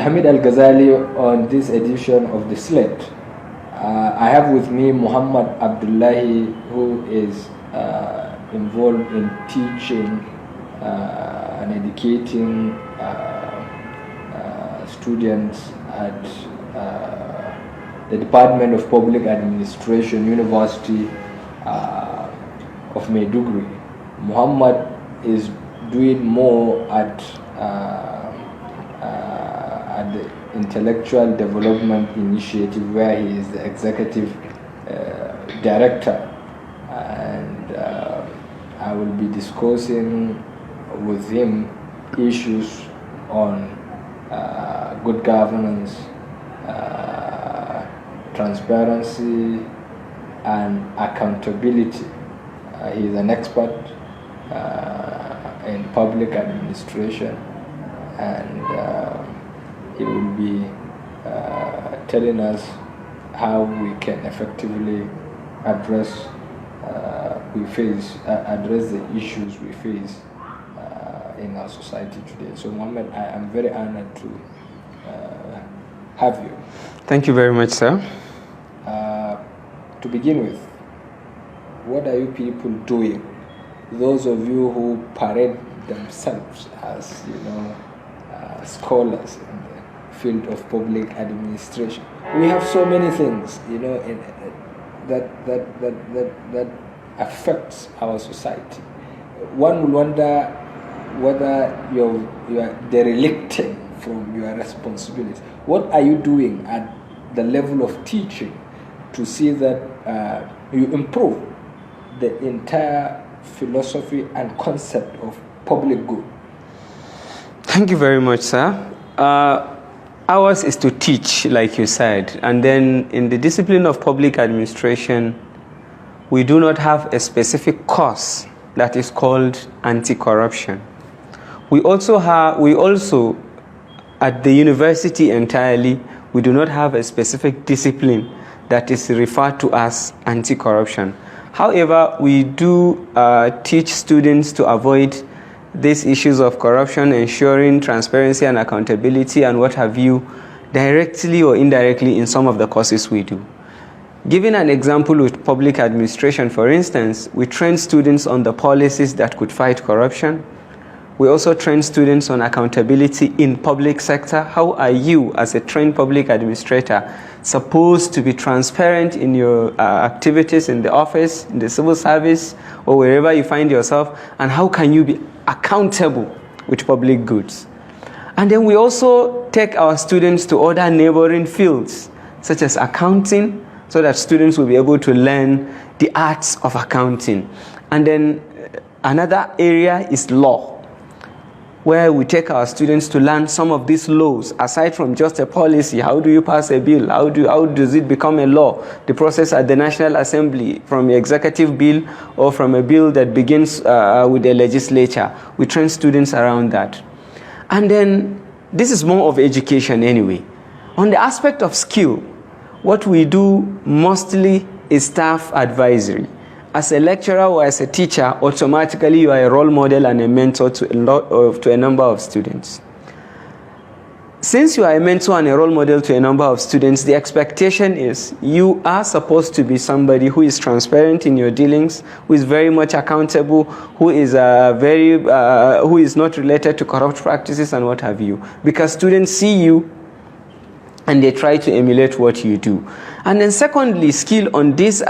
Hamid Al-Ghazali on this edition of the Slate. I have with me Muhammad Abdullahi, who is involved in teaching and educating students at the Department of Public Administration, University of Maiduguri. Muhammad is doing more at the Intellectual Development Initiative, where he is the executive director, and I will be discussing with him issues on good governance, transparency, and accountability. He is an expert in public administration, and he will be telling us how we can effectively address the issues we face in our society today. So, Mohammed, I am very honored to have you. Thank you very much, sir. To begin with, what are you people doing? Those of you who parade themselves as, scholars in the field of public administration. We have so many things, that affects our society. One will wonder whether you're derelicting from your responsibilities. What are you doing at the level of teaching to see that you improve the entire philosophy and concept of public good? Thank you very much, sir. Ours is to teach, like you said, and then in the discipline of public administration, we do not have a specific course that is called anti-corruption. We also at the university entirely, we do not have a specific discipline that is referred to as anti-corruption. However, we do teach students to avoid these issues of corruption, ensuring transparency and accountability and what have you, directly or indirectly in some of the courses we do. Giving an example with public administration, for instance, we train students on the policies that could fight corruption. We also train students on accountability in public sector. How are you, as a trained public administrator, supposed to be transparent in your activities in the office, in the civil service, or wherever you find yourself, and how can you be accountable with public goods? And then we also take our students to other neighboring fields, such as accounting, so that students will be able to learn the arts of accounting. And then another area is law, where we take our students to learn some of these laws, aside from just a policy. How do you pass a bill? How does it become a law? The process at the National Assembly, from an executive bill or from a bill that begins with the legislature. We train students around that. And then, this is more of education anyway. On the aspect of skill, what we do mostly is staff advisory. As a lecturer or as a teacher, automatically you are a role model and a mentor to a number of students. Since you are a mentor and a role model to a number of students, the expectation is you are supposed to be somebody who is transparent in your dealings, who is very much accountable, who is who is not related to corrupt practices and what have you. Because students see you and they try to emulate what you do. And then secondly, on this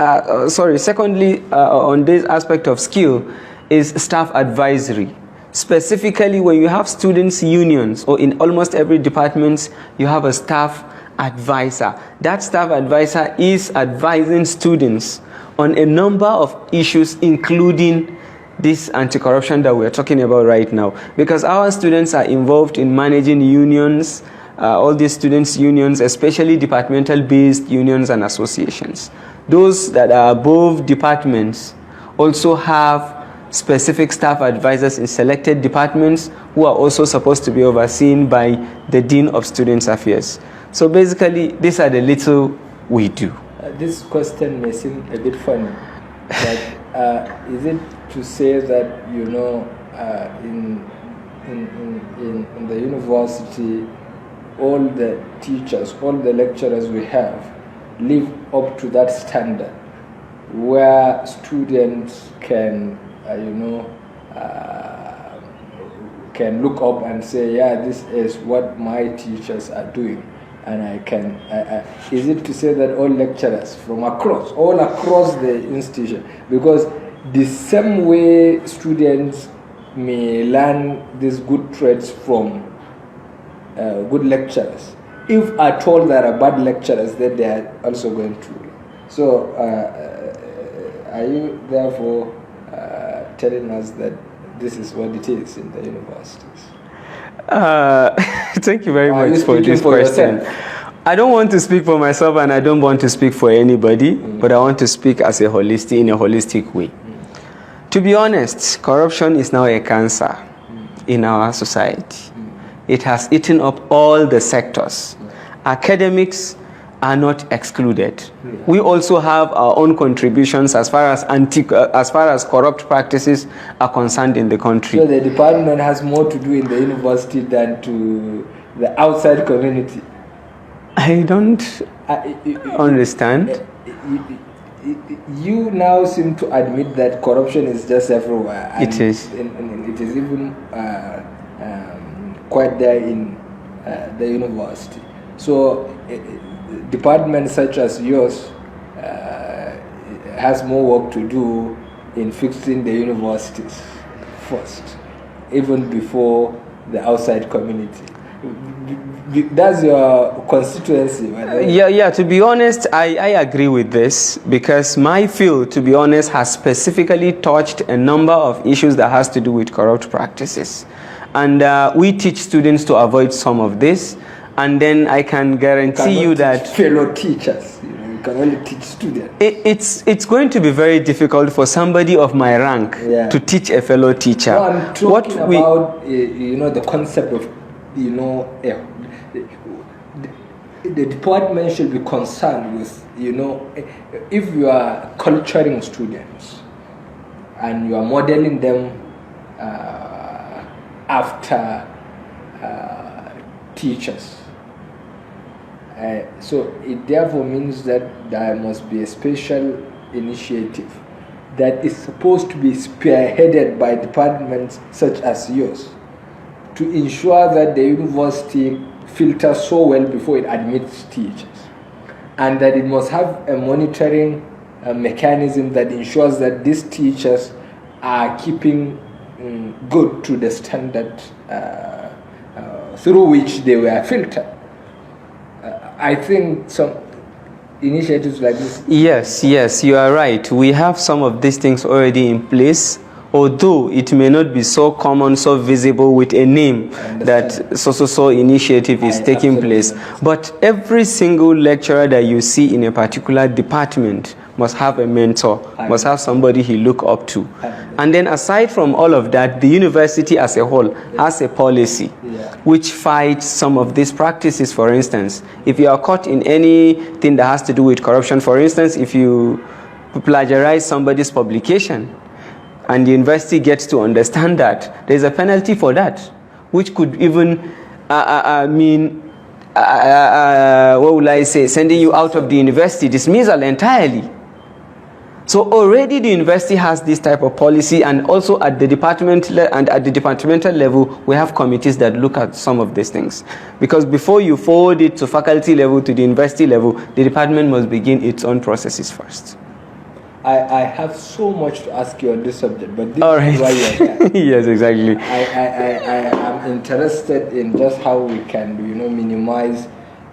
aspect of skill is staff advisory. Specifically, when you have students' unions, or in almost every department, you have a staff advisor. That staff advisor is advising students on a number of issues, including this anti-corruption that we're talking about right now. Because our students are involved in managing unions, all these students' unions, especially departmental-based unions and associations. Those that are above departments also have specific staff advisors in selected departments who are also supposed to be overseen by the Dean of Students' Affairs. So basically, these are the little we do. This question may seem a bit funny, but is it to say that, in the university, all the teachers, all the lecturers we have live up to that standard where students can, can look up and say, yeah, this is what my teachers are doing. And I can, is it to say that all lecturers from all across the institution, because the same way students may learn these good traits from good lecturers, if at all there are bad lecturers, then they are also going to. So, are you therefore telling us that this is what it is in the universities? Thank you very much for this question. I don't want to speak for myself and I don't want to speak for anybody, but I want to speak as in a holistic way. To be honest, corruption is now a cancer in our society. It has eaten up all the sectors. Academics are not excluded. We also have our own contributions as far as corrupt practices are concerned in the country. So the department has more to do in the university than to the outside community. I don't understand. You now seem to admit that corruption is just everywhere. And it is. And it is even quite there in the university. So departments such as yours has more work to do in fixing the universities first, even before the outside community. That's your constituency, right? Yeah, to be honest, I agree with this, because my field, to be honest, has specifically touched a number of issues that has to do with corrupt practices. And we teach students to avoid some of this. And then I can guarantee you that fellow teachers, you can only teach students. It's going to be very difficult for somebody of my rank to teach a fellow teacher. No, I'm talking about the concept of the department should be concerned with if you are culturing students and you are modeling them after teachers. So it therefore means that there must be a special initiative that is supposed to be spearheaded by departments such as yours to ensure that the university filters so well before it admits teachers, and that it must have a monitoring mechanism that ensures that these teachers are keeping good to the standard through which they were filtered. I think some initiatives like this. Yes, you are right. We have some of these things already in place, although it may not be so common, so visible with a name that so initiative is taking place. But every single lecturer that you see in a particular department must have a mentor, must have somebody he look up to. And then aside from all of that, the university as a whole has a policy which fights some of these practices. For instance, if you are caught in anything that has to do with corruption, for instance, if you plagiarize somebody's publication and the university gets to understand that, there's a penalty for that, which could even mean what will I say, sending you out of the university, dismissal entirely. So already the university has this type of policy, and also at the departmental level, we have committees that look at some of these things. Because before you forward it to faculty level, to the university level, the department must begin its own processes first. I have so much to ask you on this subject, but this is why you're here. Yes, exactly. I am interested in just how we can, minimize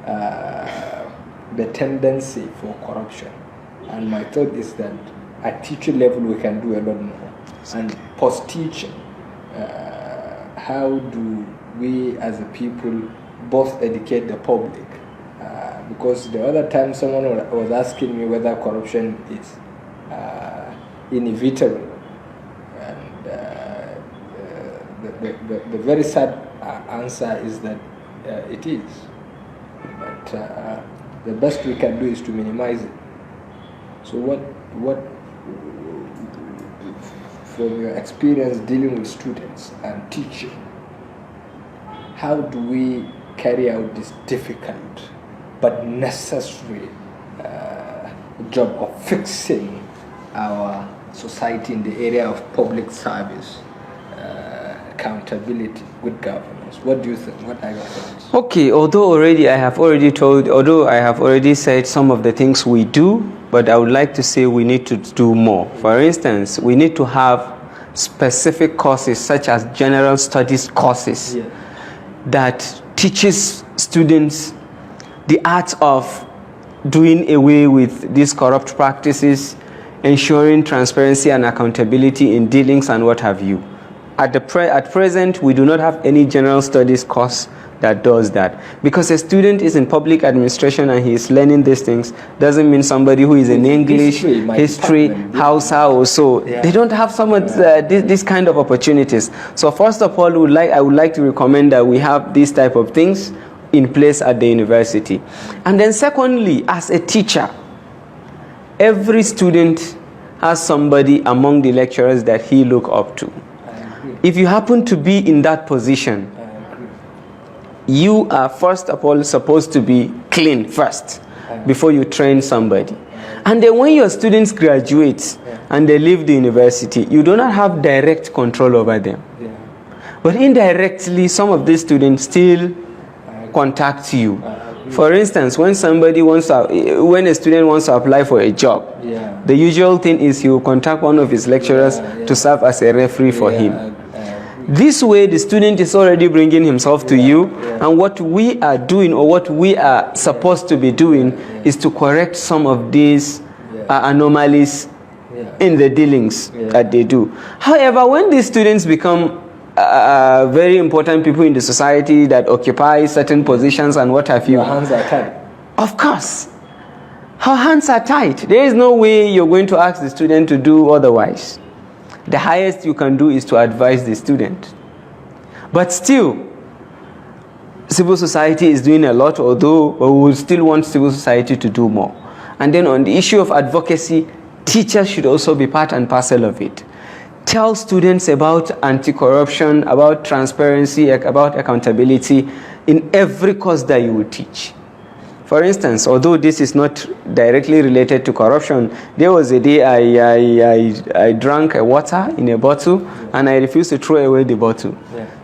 the tendency for corruption. And my thought is that at teacher level we can do a lot more. And post-teaching, how do we as a people both educate the public? Because the other time someone was asking me whether corruption is inevitable. And the very sad answer is that it is. But the best we can do is to minimize it. So what from your experience dealing with students and teaching, how do we carry out this difficult but necessary job of fixing our society in the area of public service, accountability, good governance. What do you think? What are your thoughts? Okay, although I have already said some of the things we do, but I would like to say we need to do more. For instance, we need to have specific courses such as general studies courses that teaches students the art of doing away with these corrupt practices, ensuring transparency and accountability in dealings and what have you. At present, we do not have any general studies course that does that. Because a student is in public administration and he is learning these things, doesn't mean somebody who is in English, history, Hausa or so, they don't have some of these kind of opportunities. So first of all, I would like to recommend that we have these type of things in place at the university. And then secondly, as a teacher, every student has somebody among the lecturers that he look up to. If you happen to be in that position, you are first of all supposed to be clean first before you train somebody. And then when your students graduate and they leave the university, you do not have direct control over them. But indirectly, some of these students still contact you. For instance, when a student wants to apply for a job, the usual thing is he will contact one of his lecturers to serve as a referee for him. This way, the student is already bringing himself to you, and what we are doing, or what we are supposed to be doing, is to correct some of these anomalies in the dealings that they do. However, when these students become very important people in the society that occupy certain positions and what have you, your hands are tied. Of course, our hands are tied. There is no way you're going to ask the student to do otherwise. The highest you can do is to advise the student. But still, civil society is doing a lot, although we would still want civil society to do more. And then on the issue of advocacy, teachers should also be part and parcel of it. Tell students about anti-corruption, about transparency, about accountability in every course that you will teach. For instance, although this is not directly related to corruption, there was a day I drank a water in a bottle and I refused to throw away the bottle.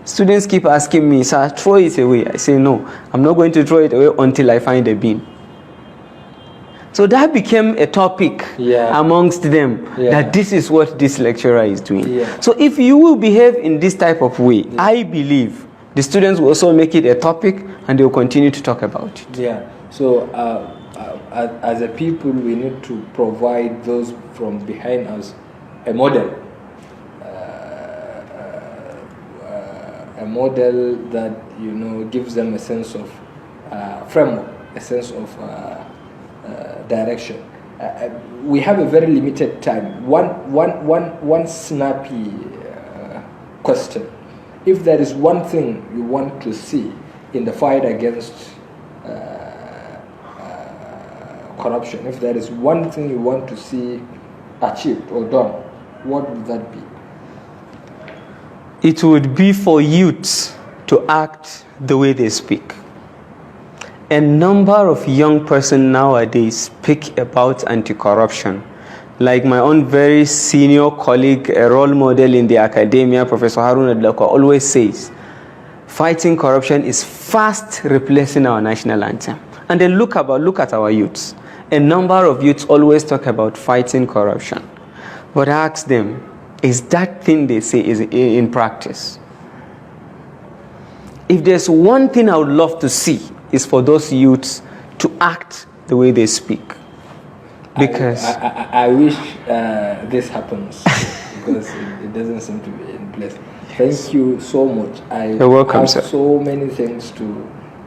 Students keep asking me, "Sir, throw it away." I say, "No, I'm not going to throw it away until I find a bin." So that became a topic amongst them, that this is what this lecturer is doing. So if you will behave in this type of way, I believe the students will also make it a topic and they will continue to talk about it. So as a people, we need to provide those from behind us a model. A model that gives them a sense of framework, a sense of direction. We have a very limited time. One snappy question: if there is one thing you want to see in the fight against corruption, if there is one thing you want to see achieved or done, what would that be? It would be for youths to act the way they speak. A number of young persons nowadays speak about anti-corruption. Like my own very senior colleague, a role model in the academia, Professor Harun Adlakwa, always says, fighting corruption is fast replacing our national anthem. And then look at our youths. A number of youths always talk about fighting corruption. But I ask them, is that thing they say is in practice? If there's one thing I would love to see, is for those youths to act the way they speak. Because I wish this happens, because it doesn't seem to be in place. Thank you so much. You're welcome, have sir. So many things to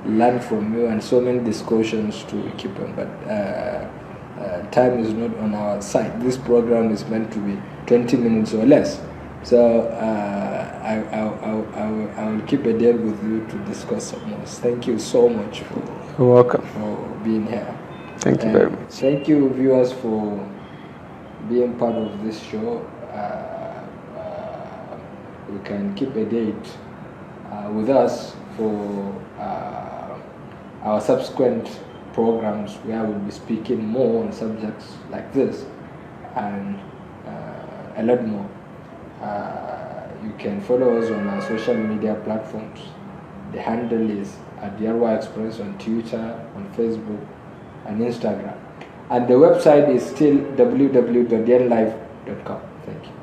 learn from you and so many discussions to keep on, but time is not on our side. This program is meant to be 20 minutes or less. So I will keep a deal with you to discuss some more. Thank you so much You're welcome. for being here. Thank you very much. Thank you, viewers, for being part of this show. We can keep a date with us for our subsequent programs, where we'll be speaking more on subjects like this and a lot more. You can follow us on our social media platforms. The handle is at Yerwa Express on Twitter, on Facebook, and Instagram. And the website is still www.yenlive.com. Thank you.